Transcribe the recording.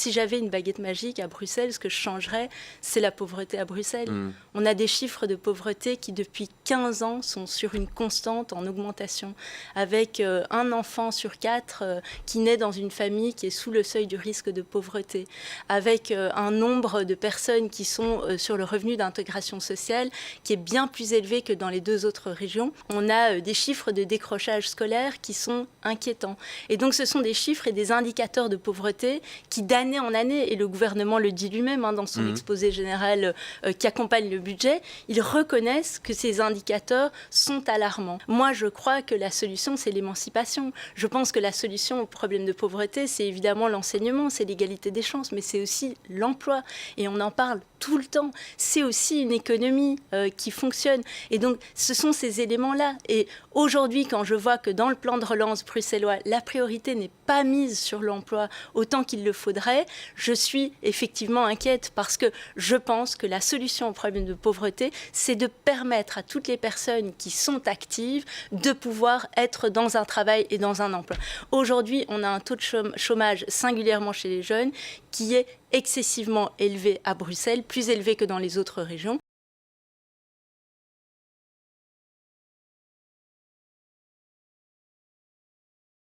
si j'avais une baguette magique à Bruxelles, ce que je changerais, c'est la pauvreté à Bruxelles. On a des chiffres de pauvreté qui, depuis 15 ans, sont sur une constante en augmentation, avec un enfant sur 4 qui naît dans une famille qui est sous le seuil du risque de pauvreté, avec un nombre de personnes qui sont sur le revenu d'intégration sociale qui est bien plus élevé que dans les 2 autres régions. On a des chiffres de décrochage scolaire qui sont inquiétants. Et donc, ce sont des chiffres et des indicateurs de pauvreté qui, d'année en année, et le gouvernement le dit lui-même dans son exposé général qui accompagne le budget, ils reconnaissent que ces indicateurs sont alarmants. Moi, je crois que la solution, c'est l'émancipation. Je pense que la solution au problème de pauvreté, c'est évidemment l'enseignement, c'est l'égalité des chances, mais c'est aussi l'emploi. Et on en parle tout le temps. C'est aussi une économie qui fonctionne. Et donc, ce sont ces éléments-là. Et aujourd'hui, quand je vois que dans le plan de relance bruxellois, la priorité n'est pas mise sur l'emploi autant qu'il le faudrait, je suis effectivement inquiète parce que je pense que la solution au problème de pauvreté, c'est de permettre à toutes les personnes qui sont actives de pouvoir être dans un travail et dans un emploi. Aujourd'hui, on a un taux de chômage, singulièrement chez les jeunes, qui est excessivement élevé à Bruxelles, plus élevé que dans les autres régions.